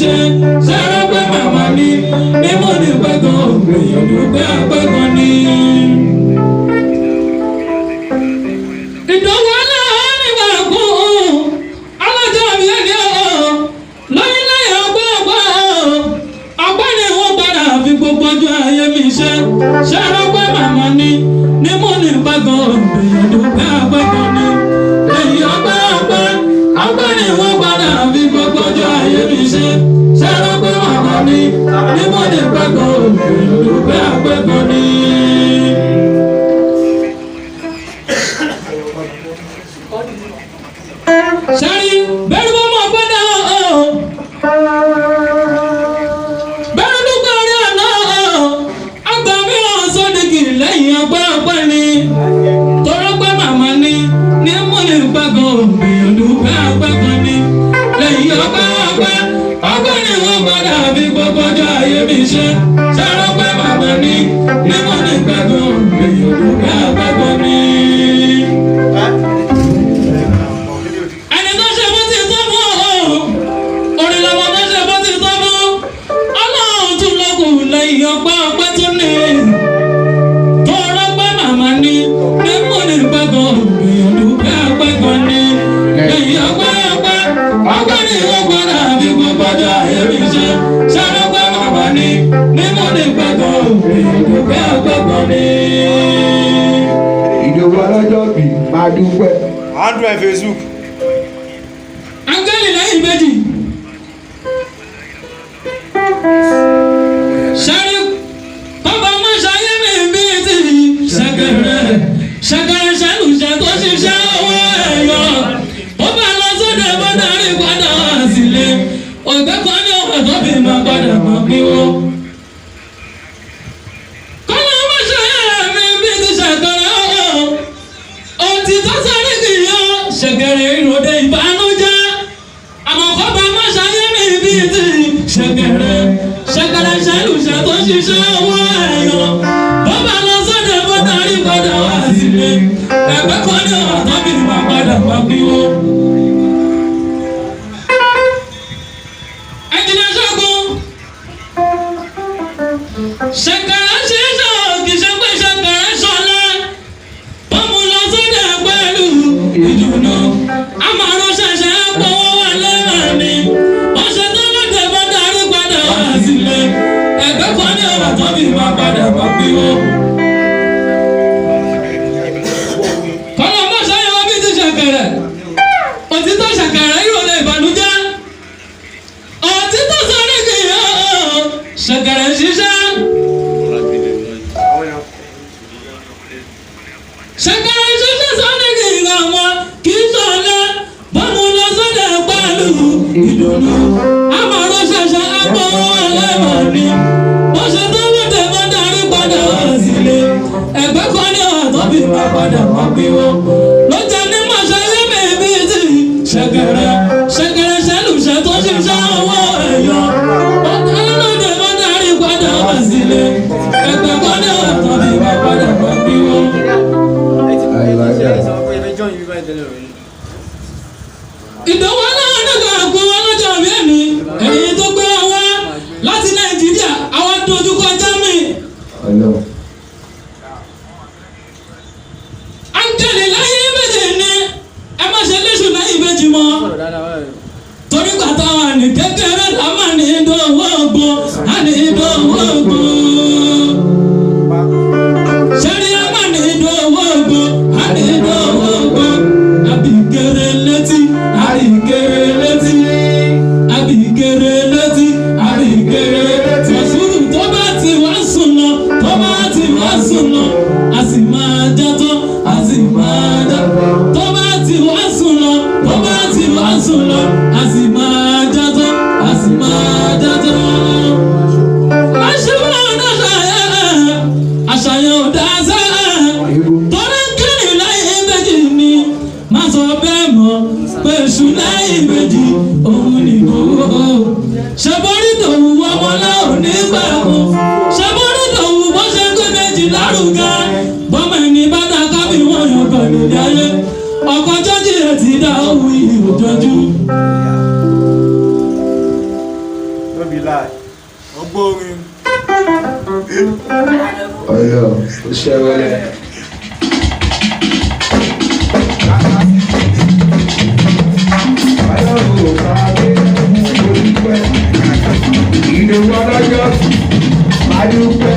ṣe ṣẹ́rọ́ pé màmá ní mímú ní pẹ́gàn èèyàn dúpẹ́ àpẹ́gàn ní. ìdánwò náà nígbà kún alájọ mi ẹni lóyún lẹ́yìn ọgbẹ́ ni wọ́n padà fi gbogbo ọjọ́ ayé mi ṣe ṣẹ́rọ́ pé màmá ní mímú ní pẹ́gàn èèyàn dúpẹ́ àpẹ́gàn ní. lẹ́yìn ọgbẹ́ ni wọ́n padà fi gbogbo ọjọ́ ayé mi ṣe ṣẹ́rọ́ pé màmá ní mímú ní pẹ́gàn èèyàn dúpẹ́ àpẹ́gàn ní. sẹ́rí bẹ́ẹ̀ bá mọ̀ gbọ́dọ̀ bẹ́ẹ̀ dúpẹ́ orí àná àgbà mìíràn sódìkì lẹ́yìn ọgbẹ́ ni tọ́rọ pé màmá ní mú ní gbàgàn èèyàn dúpẹ́ àgbẹ̀gàn ni lẹ́yìn ọgbẹ́ ni wọ́n gbọ́dọ̀ àbí gbogbo ọjọ́ ayé mi ṣe sẹ́rọ pé màmá ní mú ní gbàgàn èèyàn dúpẹ́ àgbẹ̀gàn ni. ọpẹ́ tó ní tọrọ pé màmá ní mímú ní gbàgàn èèyàn dúpẹ́ àgbẹ̀gàn ní lẹ́yìn ọpẹ́ ní wọ́n gbọ́dọ̀ àbí gbogbo ọjọ́ ayé mi ṣe sọ́dọ̀ pé màmá ní mímú ní gbàgàn èèyàn dúpẹ́ àgbẹ̀gàn ní. Ìdòwú ọlọ́jọ́ bí máa dúpẹ́. Andrew Facebook. Áńgẹ́lì lẹ́yìn méjì. ṣẹ̀kẹ̀rẹ̀ ṣẹlùṣẹ̀ tó ṣiṣẹ́ owó ẹ̀yọ ó bá lọ sóde bó darí padà wá sílé ọ̀gbẹ́ kan ní ọ̀pọ̀ tó fi máa padà máa pínwó. kọ́lá má ṣe ẹ̀mí bí ti ṣẹ̀kẹ̀rẹ̀ ọ̀hún òtí tó sáré kì í yọ ṣẹ̀kẹ̀rẹ̀ ìròdè ìbànújẹ́ àmọ́ kọ́ba má ṣe ẹ̀mí bí ti ṣẹ̀kẹ̀rẹ̀ ṣẹlùṣẹ̀ tó ṣiṣẹ́ owó ẹ̀yọ ó bá lọ sóde bó darí padà wá sílé ẹgbẹ́ kan ní ọ̀tọ́ bí máa padà wá pínwó. ẹ̀jìnlẹ̀ ṣẹ́gun ṣẹ̀kẹ̀rẹ̀ ṣíṣọ́ kì í ṣe pé ṣẹ̀kẹ̀rẹ̀ ṣọlá wọ́n mú lọ sódà pẹ̀lú ìdùnnú àmàrún ṣẹ̀ṣẹ̀ pọ̀wọ́ wà lẹ́wọ̀n ni wọ́n ṣe tó lóde bó darí padà wá sílé ẹgbẹ́ kan ní ọ̀tọ́ bí máa padà wá pínwó. òtítọ́ ṣẹ̀kẹ̀rẹ̀ ìrọ̀lẹ́ ìbànújẹ́ òtítọ́ sọ́rí kì í yọ ṣẹ̀kẹ̀rẹ̀ ṣiṣẹ́ ṣẹ̀kẹ̀rẹ̀ ṣiṣẹ́ sọ́rí kì í yọ wọn kì í sọ̀lẹ̀ bọ́mú lọ sọ́dẹ̀ pẹ̀lú ìdùnnú àmọ̀ràn ṣẹ̀ṣẹ̀ àpò ẹlẹ́mọ̀ ni wọ́n ṣe tó lóde bọ́ darí padà wá sílé ẹgbẹ́ kan ní ọ̀tọ́ bí máa padà wá pínwó ló jẹ́ ní mọ̀ṣẹ́ ṣẹ̀kẹ̀rẹ̀ ṣẹlùṣẹ̀ tó ṣiṣẹ́ owó ẹ̀yọ ọlọ́dẹ bá darí padà wá sílé ẹgbẹ́ kọ́dé ọ̀tọ̀ bí wá padà wá bí wọ́n. ìdánwò aláwọ̀ nígbà àgbo ọlọ́jọ́ bí ẹ̀mí ẹ̀yìn tó gbé wá láti Nàìjíríà àwọn dojúkọ Jámánì. áńgẹ́lì láyé méjì ni ẹ má ṣe léṣù láyé méjì mọ́ torí gbàtà wà ní kékeré làmà ní ìdánwò ògbó á ní ìdánwò ògbó ṣẹ́ni á má ní ìdánwò ògbó á ní ìdánwò ògbó àbíkéré létí àbíkéré létí àbíkéré létí àbíkéré létí ọ̀ṣunù tó bá ti wá sùn lọ tó bá ti wá sùn lọ a sì máa játọ́ a sì máa játọ́ tó bá ti wá sùn lọ tó bá ti wá sùn lọ a sì máa játọ́ a sì máa játọ́. orin. Ọ̀yọ́ ó ṣẹ́wẹ́lẹ́. Ọlọ́run ò bá dé olùpẹ́. Ìdòwú ọlọ́jọ́ máa dúpẹ́.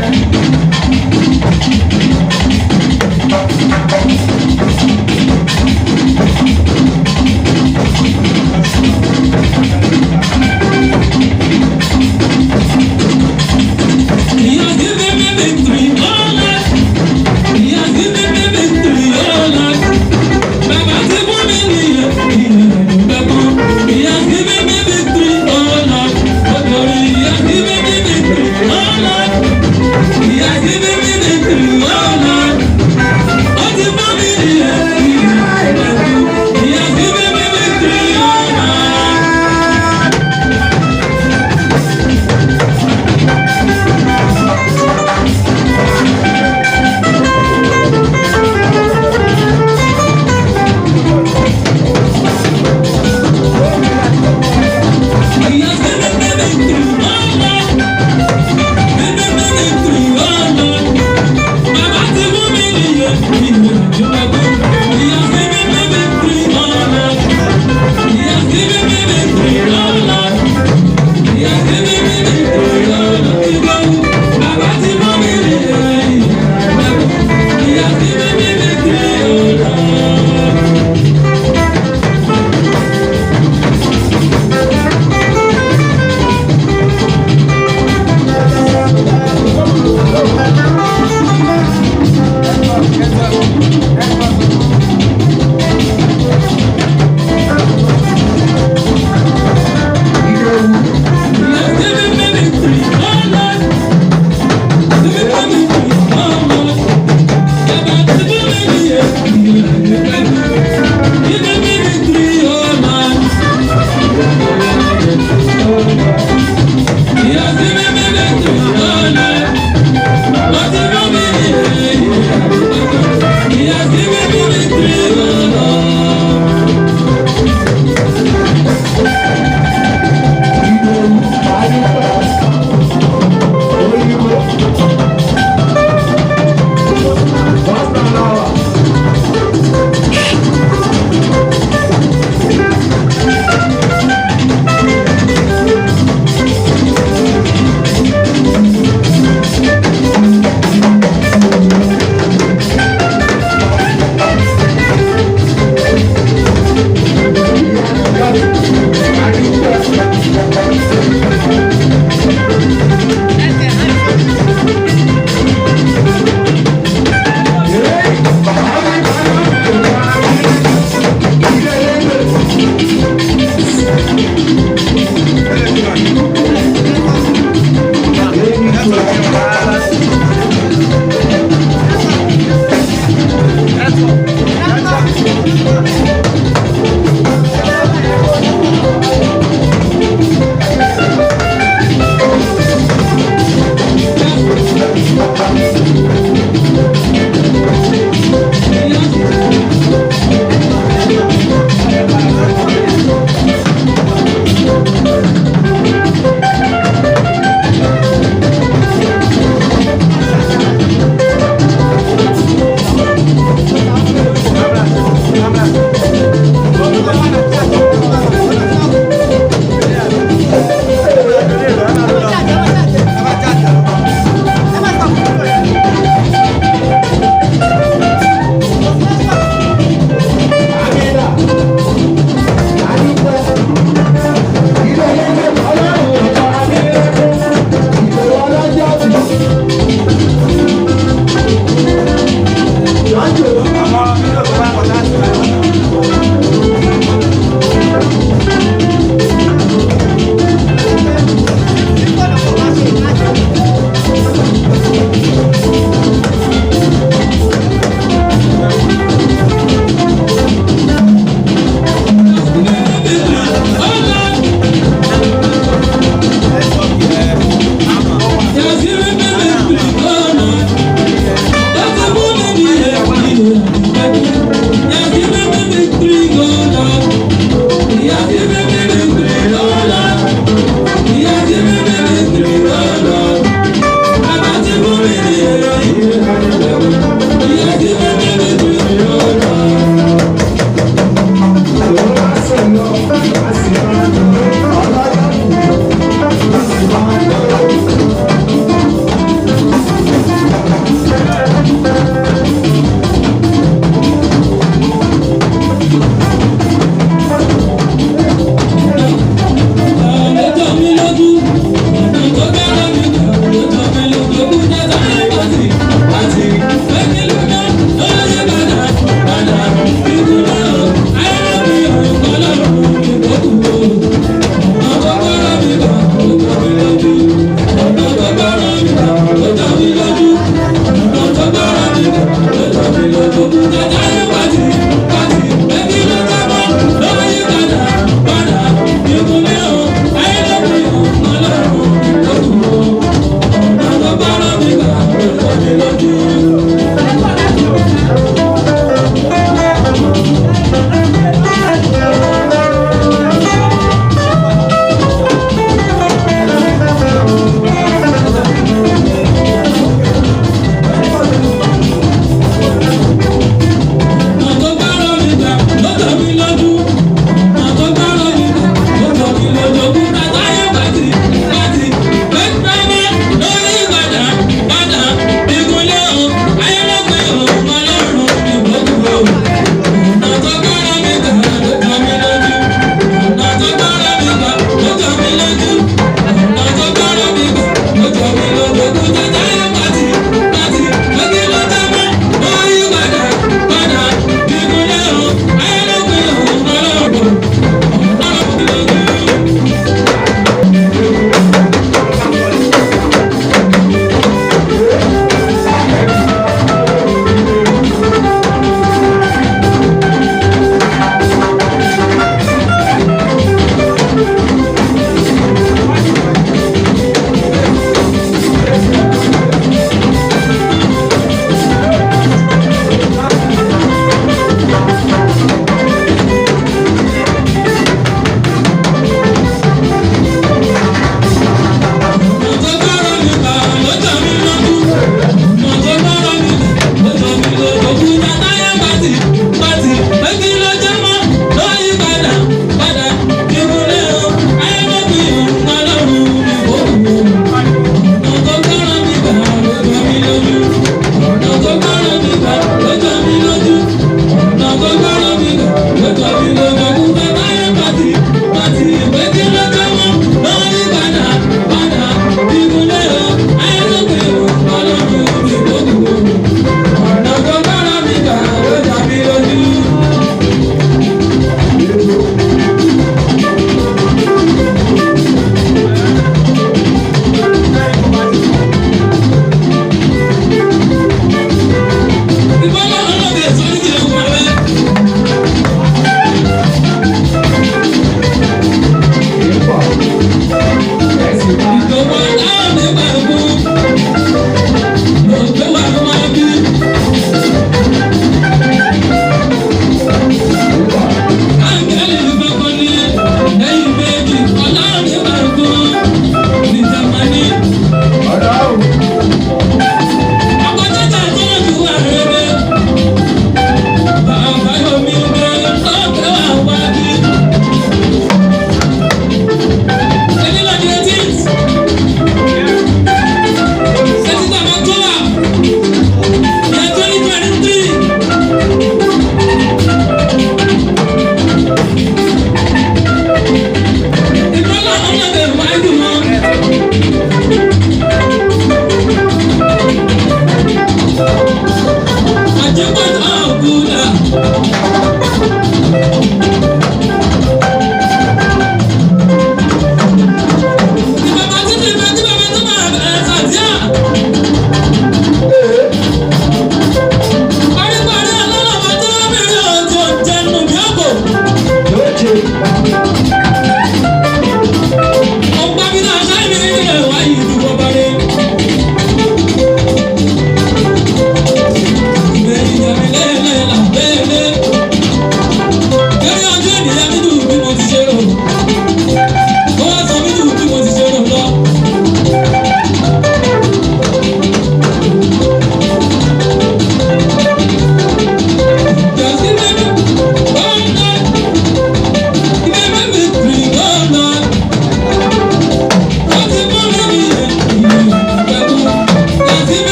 Thank you.